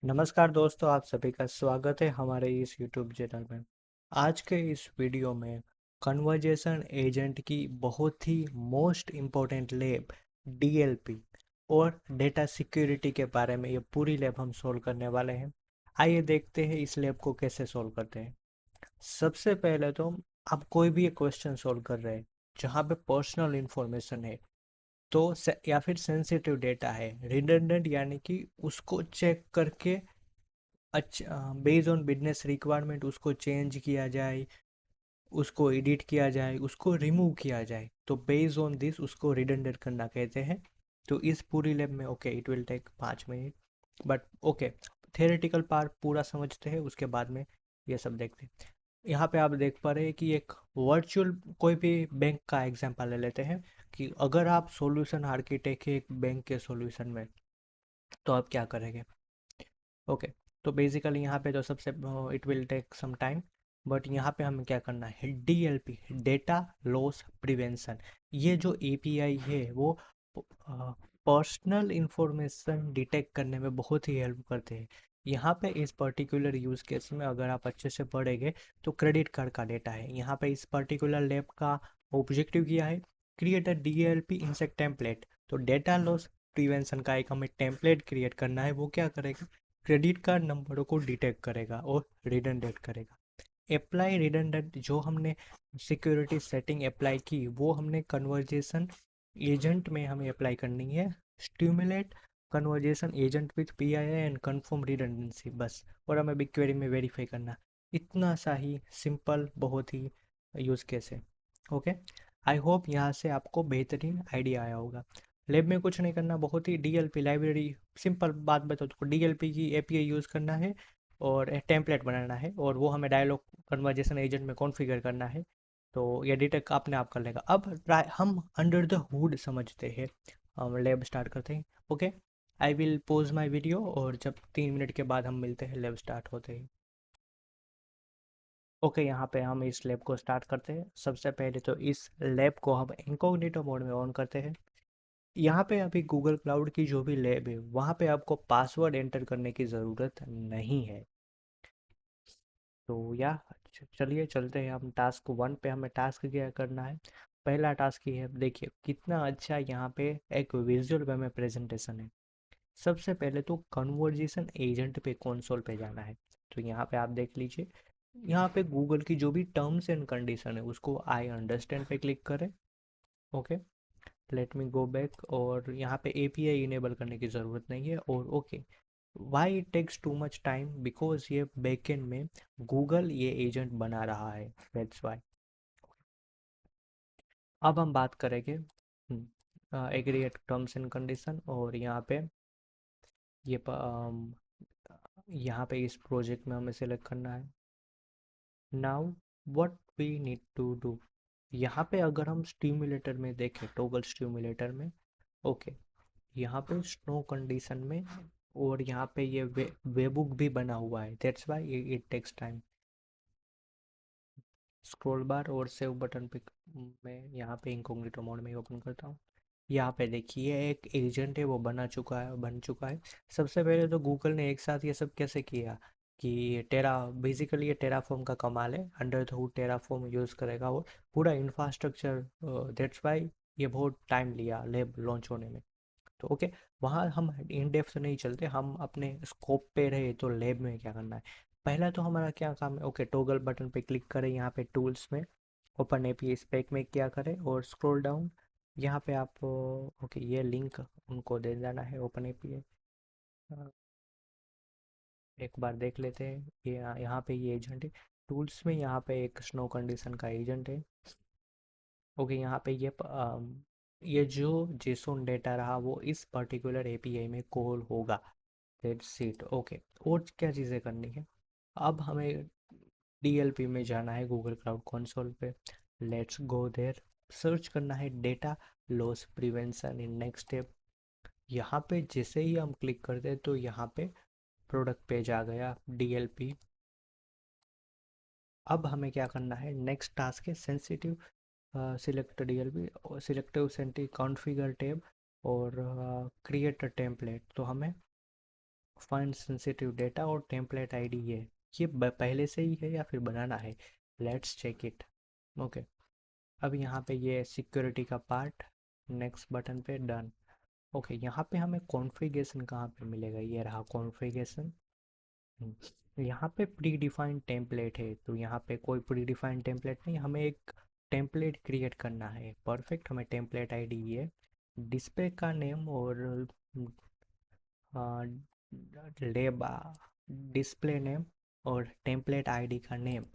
नमस्कार दोस्तों, आप सभी का स्वागत है हमारे इस YouTube चैनल में। आज के इस वीडियो में कन्वर्जेशन एजेंट की बहुत ही मोस्ट इम्पोर्टेंट लैब DLP और डेटा सिक्योरिटी के बारे में ये पूरी लैब हम सोल्व करने वाले हैं। आइए देखते हैं इस लैब को कैसे सोल्व करते हैं। सबसे पहले तो आप कोई भी एक क्वेश्चन सोल्व कर रहे हैं जहाँ पे पर्सनल इंफॉर्मेशन है या फिर सेंसिटिव डेटा है, रिडंडेंट यानी कि उसको चेक करके अच्छा बेस्ड ऑन बिजनेस रिक्वायरमेंट उसको चेंज किया जाए, उसको एडिट किया जाए, उसको रिमूव किया जाए, तो बेस्ड ऑन दिस उसको रिडंडेंट करना कहते हैं। तो इस पूरी लैब में okay it will take 5 minute, but okay theoretical part पूरा समझते हैं, उसके बाद में ये सब देखते हैं। यहाँ पे आप देख पा रहे हैं कि एक वर्चुअल कोई भी बैंक का एग्जांपल ले लेते हैं कि अगर आप सॉल्यूशन आर्किटेक्ट है एक बैंक के सॉल्यूशन में, तो आप क्या करेंगे। ओके, तो बेसिकली यहाँ पे तो सबसे it will take some time, but यहाँ पे हमें क्या करना है, DLP डेटा लॉस प्रिवेंशन। ये जो API है वो पर्सनल इंफॉर्मेशन डिटेक्ट करने में बहुत ही हेल्प करते हैं। यहाँ पे इस पर्टिकुलर यूज केस में अगर आप अच्छे से पढ़ेंगे तो क्रेडिट कार्ड का डेटा है। यहाँ पे इस पर्टिकुलर लैब का ऑब्जेक्टिव किया है, create a DLP insect template. तो डेटा लॉस प्रिवेंशन का एक हमें टेम्पलेट क्रिएट करना है। वो क्या करेगा, क्रेडिट कार्ड नंबरों को डिटेक्ट करेगा और रिडंडेंट करेगा। अप्लाई रिडंडेंट, जो हमने सिक्योरिटी सेटिंग अप्लाई की वो हमने कन्वर्जेशन एजेंट में हमें अप्लाई करनी है। Stimulate conversation agent with PII and confirm redundancy, बस। और हमें बिग क्वेरी में वेरीफाई करना। इतना सा ही सिंपल, बहुत ही यूज केस है। ओके, आई होप यहाँ से आपको बेहतरीन आइडिया आया होगा। लैब में कुछ नहीं करना, बहुत ही DLP लाइब्रेरी, सिंपल बात बताओ तो DLP की API यूज़ करना है और टेम्पलेट बनाना है, और वो हमें डायलॉग कन्वर्जेशन एजेंट में कॉन्फ़िगर करना है। तो ये डिटेक्ट अपने आप कर लेगा। अब हम अंडर द हुड समझते हैं, हम लैब स्टार्ट करते हैं। Okay, I will pose my video, और जब 3 मिनट के बाद हम मिलते हैं लैब स्टार्ट होते ही। ओके, यहाँ पे हम इस लैब को स्टार्ट करते हैं। सबसे पहले तो इस लैब को हम इनकॉग्निटो मोड में ऑन करते हैं। यहाँ पे अभी गूगल क्लाउड की जो भी लैब है वहाँ पे आपको पासवर्ड एंटर करने की ज़रूरत नहीं है। तो या चलिए चलते हैं हम टास्क 1 पे। हमें टास्क क्या करना है, पहला टास्क ये है, देखिए कितना अच्छा यहाँ पे एक विजुअल वे में प्रेजेंटेशन है। सबसे पहले तो कन्वर्जेशन एजेंट पे कंसोल पे जाना है। तो यहाँ पे आप देख लीजिए, यहाँ पे गूगल की जो भी टर्म्स एंड कंडीशन है उसको आई अंडरस्टैंड पे क्लिक करें। Okay, let me go back, और यहाँ पे API इनेबल करने की ज़रूरत नहीं है। और okay, why it takes too much time, because ये बैकएंड में गूगल ये एजेंट बना रहा है, दैट्स वाई। अब हम बात करेंगे agree at terms and condition, और यहाँ पे ये यहाँ पे इस प्रोजेक्ट में हमें सेलेक्ट करना है। Now what we need to do, यहाँ पे अगर हम स्टिमुलेटर में देखें, टॉगल स्टिमुलेटर में, ओके, यहाँ पे स्नो कंडीशन में, और यहाँ पे ये वेबुक भी बना हुआ है, that's why it takes time. Scroll bar और सेव बटन पे मैं यहाँ पे इनकॉग्निटो मोड में ओपन करता हूँ। यहाँ पे देखिए एक एजेंट है वो बन चुका है। सबसे पहले तो गूगल ने एक साथ ये सब कैसे किया कि टेरा, बेसिकली ये टेराफॉर्म का कमाल है, under the hood Terraform use करेगा और पूरा इंफ्रास्ट्रक्चर, दैट्स वाई ये बहुत टाइम लिया लैब लॉन्च होने में। तो ओके, वहाँ हम इन डेप्थ नहीं चलते, हम अपने स्कोप पे रहे तो लैब में क्या करना है। पहला तो हमारा क्या काम है, ओके टॉगल बटन पे क्लिक करें, यहाँ पे टूल्स में ओपन API स्पेक में क्या करें और स्क्रॉल डाउन। यहाँ पे आप ओके ये लिंक उनको दे देना है ओपन API। एक बार देख लेते हैं, ये यहाँ पे ये एजेंट है टूल्स में, यहाँ पे एक स्नो कंडीशन का एजेंट है। ओके, यहाँ पे ये जो जेसोन डेटा रहा वो इस पर्टिकुलर API में कॉल होगा, दैट्स इट। ओके, और क्या चीज़ें करनी है, अब हमें DLP में जाना है, गूगल क्लाउड कंसोल पे। लेट्स गो देयर, सर्च करना है data loss prevention in next step. यहाँ पे जैसे ही हम क्लिक करते हैं तो यहाँ पे प्रोडक्ट पेज आ गया DLP। अब हमें क्या करना है, नेक्स्ट टास्क है सेंसिटिव, सिलेक्ट DLP, सिलेक्टिव सेंटी कॉन्फ़िगर टैब, और क्रिएट अ टेम्पलेट। तो हमें फाइंड सेंसिटिव डेटा और टेम्पलेट आईडी ये पहले से ही है या फिर बनाना है, लेट्स चेक इट। ओके, अब यहाँ पे ये सिक्योरिटी का पार्ट, नेक्स्ट बटन पे डन। ओके, यहाँ पे हमें कॉन्फ़िगरेशन कहाँ पे मिलेगा, ये रहा कॉन्फ़िगरेशन। यहाँ पे प्री डिफाइंड टेम्पलेट है, तो यहाँ पे कोई प्री डिफाइंड टेम्पलेट नहीं, हमें एक टेम्पलेट क्रिएट करना है। परफेक्ट, हमें टेम्पलेट आईडी ये डिस्प्ले का नेम और लेब डिस्प्ले नेम और टेम्पलेट आईडी का नेम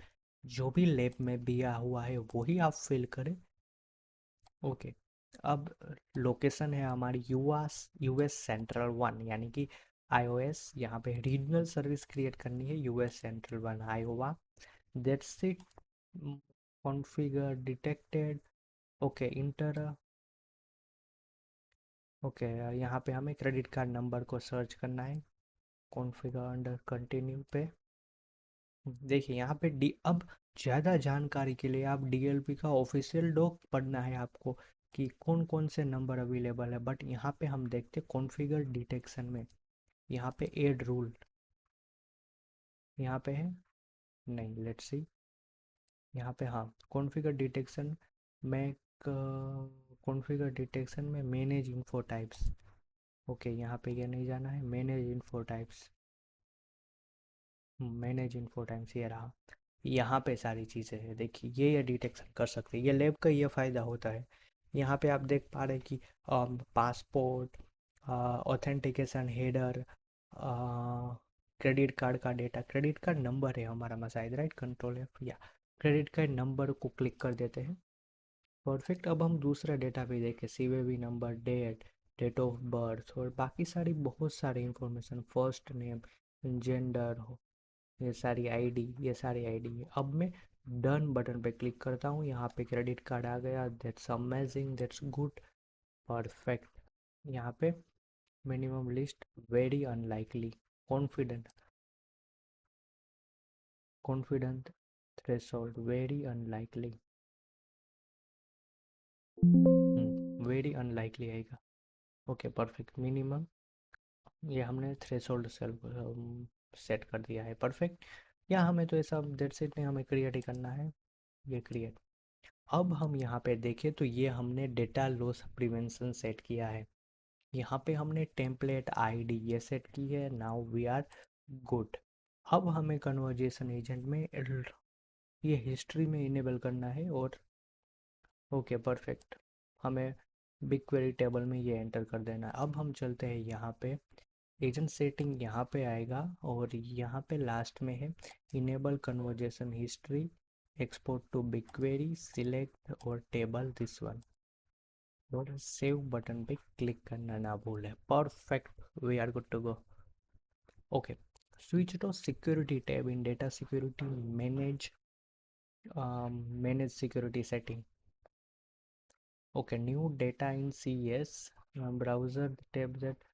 जो भी लेब में दिया हुआ है वही आप फिल करें। ओके, अब लोकेशन है हमारी यूएस सेंट्रल वन, यानी कि आईओएस। यहाँ पे रीजनल सर्विस क्रिएट करनी है US central one Iowa. That's it. Configure detected. Okay, inter. Okay, यहाँ पे हमें क्रेडिट कार्ड नंबर को सर्च करना है, कॉन्फ़िगर अंडर कंटिन्यू पे। देखिए यहाँ पे डी अब ज़्यादा जानकारी के लिए आप डीएलपी का ऑफिशियल डॉक पढ़ना है आपको कि कौन कौन से नंबर अवेलेबल है। बट यहाँ पे हम देखते कॉन्फ़िगर डिटेक्शन में, यहाँ पे ऐड रूल यहाँ पे है नहीं, लेट्स सी। यहाँ पे हाँ, कॉन्फ़िगर डिटेक्शन में कॉन्फ़िगर डिटेक्शन में मैनेज इन्फो टाइप्स। ओके, यहाँ पे ये नहीं जाना है, manage info types, manage info types ये रहा। यहाँ पे सारी चीज़ें हैं, देखिए ये डिटेक्शन कर सकते हैं, ये लैब का ये फ़ायदा होता है। यहाँ पे आप देख पा रहे हैं कि passport, authentication header, credit card का डेटा, क्रेडिट कार्ड नंबर है हमारा में शायद, राइट, कंट्रोल एफ, या क्रेडिट कार्ड नंबर को क्लिक कर देते हैं। परफेक्ट, अब हम दूसरा डेटा भी देखें, CVV number, date, date of birth और बाकी सारी बहुत सारी इंफॉर्मेशन, फर्स्ट नेम, जेंडर हो, ये सारी आईडी, ये सारी आईडी है। अब मैं डन बटन पे क्लिक करता हूँ, यहाँ पे क्रेडिट कार्ड आ गया, that's amazing, that's good, perfect. यहाँ पे minimum list, very unlikely, confident, confident threshold, very unlikely, very unlikely आएगा। ओके, परफेक्ट, मिनिमम, ये हमने थ्रेशोल्ड सेल सेट कर दिया है, परफेक्ट। या हमें तो ऐसा दैट्स इट नहीं, हमें क्रिएट ही करना है, ये क्रिएट। अब हम यहाँ पे देखें तो ये हमने डेटा लॉस प्रिवेंशन सेट किया है, यहाँ पे हमने टेम्पलेट आईडी ये सेट की है, नाउ वी आर गुड। अब हमें कन्वर्जेशन एजेंट में ये हिस्ट्री में इनेबल करना है और ओके, परफेक्ट, हमें बिग क्वेरी टेबल में ये एंटर कर देना है। अब हम चलते हैं यहाँ पे, एजेंट सेटिंग यहाँ पे आएगा और यहाँ पे लास्ट में है इनेबल कन्वर्जेशन हिस्ट्री, export to big query, select और टेबल दिस वन, और सेव बटन पे क्लिक करना ना भूलें। Perfect, we are good to go. Okay, switch to security tab in data security, manage manage security setting. Okay, new data in CS browser tab that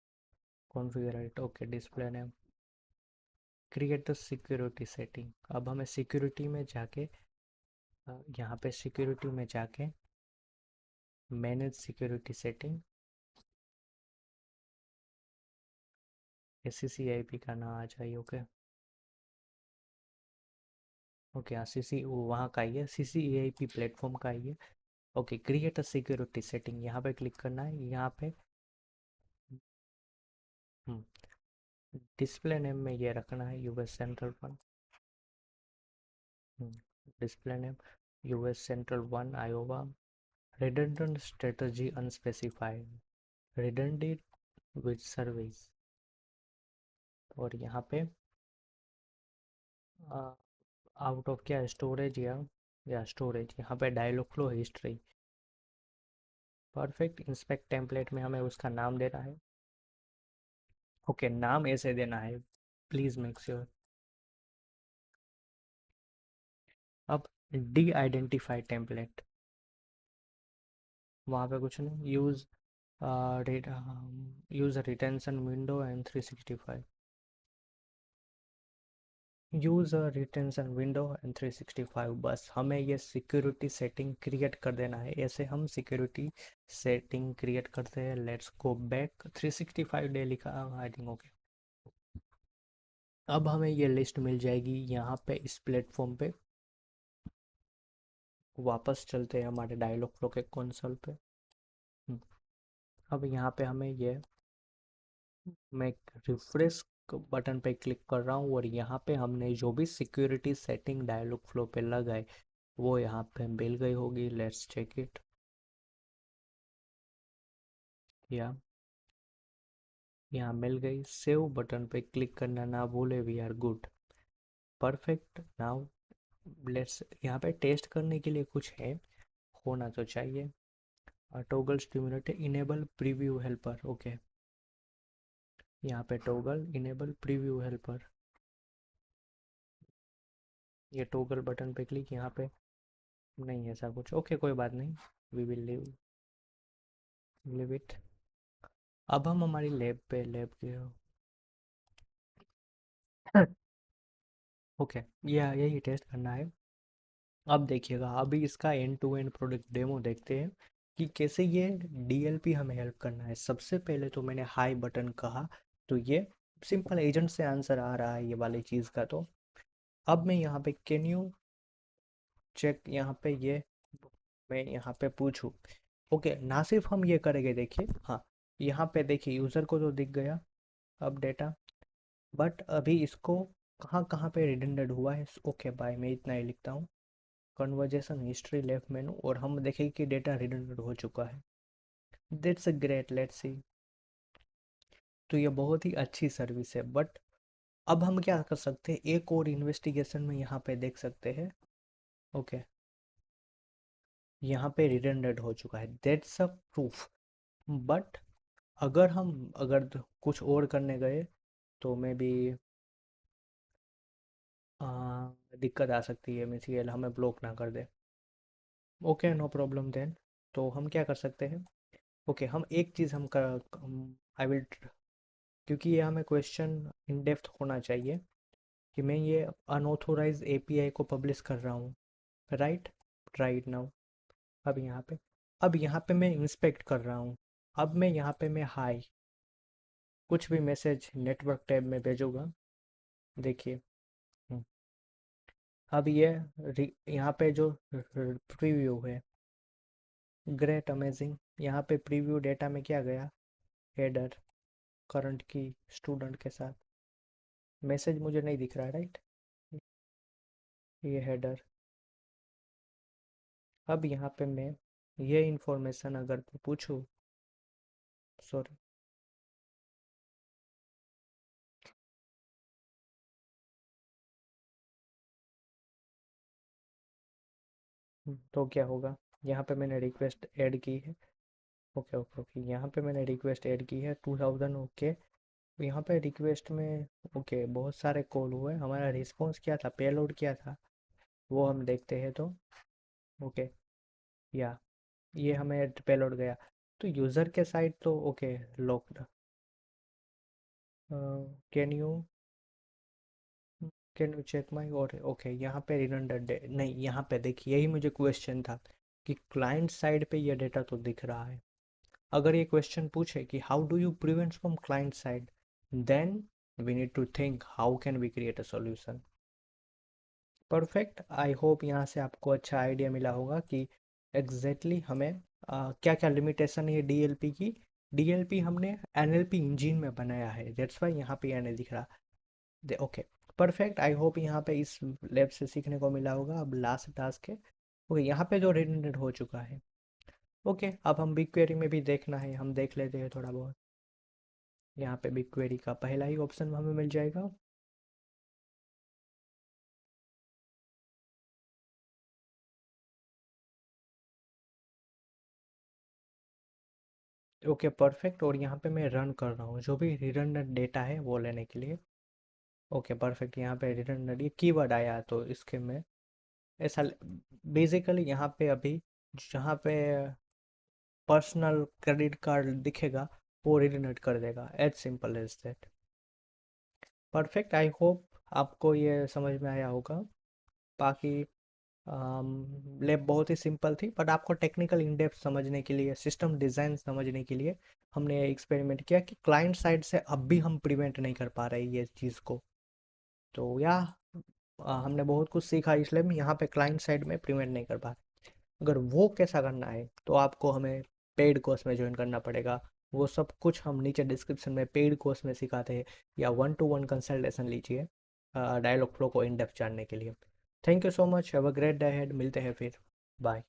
configure it। Okay, display name, create the security setting. अब हमें security में जाके यहाँ पे security में जाके manage security setting, CCIP का नाम आ जाए। ओके, ओके, हाँ, CC वहाँ का ही है, CCIP प्लेटफॉर्म का ही है। Okay, create a security setting, यहाँ पे क्लिक करना है। यहाँ पे डिस्प्ले नेम में ये रखना है US central one, display name US central one Iowa, redundant strategy unspecified, redundant with service, और यहाँ पे आउट ऑफ क्या स्टोरेज, या स्टोरेज, यहाँ पे dialog flow history. Perfect, inspect template में हमें उसका नाम देना है। ओके, नाम ऐसे देना है, प्लीज मेक श्योर। अब डी आइडेंटिफाई टेम्पलेट, वहाँ पे कुछ नहीं, use retention window and 365, use retention window and 365, बस हमें ये सिक्योरिटी सेटिंग क्रिएट कर देना है। ऐसे हम सिक्योरिटी सेटिंग क्रिएट करते हैं। लेट्स गो बैक, 365 डे लिखा आई थिंक। ओके, अब हमें ये लिस्ट मिल जाएगी यहाँ पे इस प्लेटफॉर्म पे। वापस चलते हैं हमारे डायलॉग फ्लो के कंसोल पे। हम्म, अब यहाँ पे हमें ये, मैं रिफ्रेश बटन पे क्लिक कर रहा हूँ और यहाँ पे हमने जो भी सिक्योरिटी सेटिंग डायलॉग फ्लो पे लगाए वो यहाँ पे मिल गई होगी। Let's check it. या यहाँ मिल गई। सेव बटन पे क्लिक करना ना भूले। We are good. Perfect. Now let's, यहाँ पे टेस्ट करने के लिए कुछ है, होना तो चाहिए। Toggle stimulate enable preview helper. Okay, यहाँ पे टॉगल इनेबल प्रीव्यू हेल्पर, ये टॉगल बटन पे क्लिक, यहाँ पे नहीं ऐसा कुछ। ओके कोई बात नहीं, वी विल लिव इट। अब हम हमारी लैब पे, लैब के ओके, यही टेस्ट करना है। अब देखिएगा, अभी इसका end to end product demo देखते हैं कि कैसे ये डीएलपी हमें हेल्प करना है। सबसे पहले तो मैंने हाई बटन कहा, तो ये सिंपल एजेंट से आंसर आ रहा है ये वाली चीज़ का। तो अब मैं यहाँ पे कैन यू चेक, यहाँ पे ये मैं यहाँ पे पूछूँ। ओके, ना सिर्फ हम ये करेंगे, देखिए हाँ, यहाँ पे देखिए यूज़र को तो दिख गया अब डेटा, बट अभी इसको कहाँ कहाँ पे रिडंडेंट हुआ है। ओके बाय, मैं इतना ही लिखता हूँ। कन्वर्जेशन हिस्ट्री लेफ्ट मेनू, और हम देखेंगे कि डेटा रिडंडेंट हो चुका है। That's great, let's see. तो ये बहुत ही अच्छी सर्विस है, बट अब हम क्या कर सकते हैं, एक और इन्वेस्टिगेशन में यहाँ पे देख सकते हैं। ओके, यहाँ पे रिडंडेंट हो चुका है, दैट्स अ प्रूफ। बट अगर कुछ और करने गए तो मे भी दिक्कत आ सकती है, मिसीएल हमें ब्लॉक ना कर दे। Okay no problem then. तो हम क्या कर सकते हैं, ओके हम एक चीज़ हम कर, आई विल, क्योंकि ये हमें क्वेश्चन इन डेप्थ होना चाहिए कि मैं ये अनऑथोराइज एपीआई को पब्लिश कर रहा हूँ, राइट, राइट नाउ। अब यहाँ पे मैं इंस्पेक्ट कर रहा हूँ। अब मैं यहाँ पे मैं हाई कुछ भी मैसेज नेटवर्क टैब में भेजूंगा। देखिए, हम्म, अब ये यहाँ पे जो प्रीव्यू है, ग्रेट अमेजिंग, यहाँ पे प्रीव्यू डेटा में क्या गया, हेडर करंट की स्टूडेंट के साथ। मैसेज मुझे नहीं दिख रहा है, राइट, ये हेडर। अब यहाँ पे मैं ये इंफॉर्मेशन अगर पूछूं, सॉरी, तो क्या होगा, यहाँ पे मैंने रिक्वेस्ट ऐड की है। ओके ओके ओके, यहाँ पे मैंने रिक्वेस्ट ऐड की है 2000। ओके, यहाँ पे रिक्वेस्ट में ओके बहुत सारे कॉल हुए, हमारा रिस्पॉन्स क्या था, पेलोड क्या था, वो हम देखते हैं। तो ओके, या ये हमें पेलोड गया, तो यूज़र के साइड तो okay locked. Can you can you check my, और ओके यहाँ पे रिडंडेंट नहीं, यहाँ पे देखिए यही मुझे क्वेश्चन था कि क्लाइंट साइड पे ये डेटा तो दिख रहा है। अगर ये क्वेश्चन पूछे कि how do you prevent from client side, then we need to think how can we create a solution. Perfect, I hope यहाँ से आपको अच्छा आइडिया मिला होगा कि एग्जैक्टली हमें क्या क्या लिमिटेशन है डीएलपी की। डीएलपी हमने एनएलपी इंजन में बनाया है, दैट्स वाई यहाँ पे एन दिख रहा। दे ओके, परफेक्ट, आई होप यहाँ पे इस लैब से सीखने को मिला होगा। अब लास्ट टास्क है। ओके, यहाँ पे जो रिडंडेंट हो चुका है। ओके, अब हम बिग क्वेरी में भी देखना है, हम देख लेते हैं थोड़ा बहुत। यहाँ पे बिग क्वेरी का पहला ही ऑप्शन हमें मिल जाएगा। ओके परफेक्ट, और यहाँ पे मैं रन कर रहा हूँ जो भी रिडंडेंट डेटा है वो लेने के लिए। ओके परफेक्ट, यहाँ पे रिडंडेंट ये कीवर्ड आया तो इसके में ऐसा, बेसिकली यहाँ पे अभी जहाँ पे पर्सनल क्रेडिट कार्ड दिखेगा वो रिडंडेंट कर देगा, as simple as that. Perfect, I hope आपको ये समझ में आया होगा। बाकी लैब बहुत ही सिंपल थी, बट आपको टेक्निकल इन डेप्थ समझने के लिए, सिस्टम डिज़ाइन समझने के लिए हमने एक्सपेरिमेंट किया कि क्लाइंट साइड से अब भी हम प्रिवेंट नहीं कर पा रहे ये चीज़ को। तो या हमने बहुत कुछ सीखा, इसलिए हम यहाँ पे क्लाइंट साइड में प्रिवेंट नहीं कर पा रहे। अगर वो कैसा करना है तो आपको हमें पेड कोर्स में ज्वाइन करना पड़ेगा। वो सब कुछ हम नीचे डिस्क्रिप्शन में पेड कोर्स में सिखाते हैं, या 1-to-1 कंसल्टेशन लीजिए डायलॉग फ्लो को इन डेप्थ जानने के लिए। Thank you so much, have a great day ahead, मिलते हैं फिर, बाय।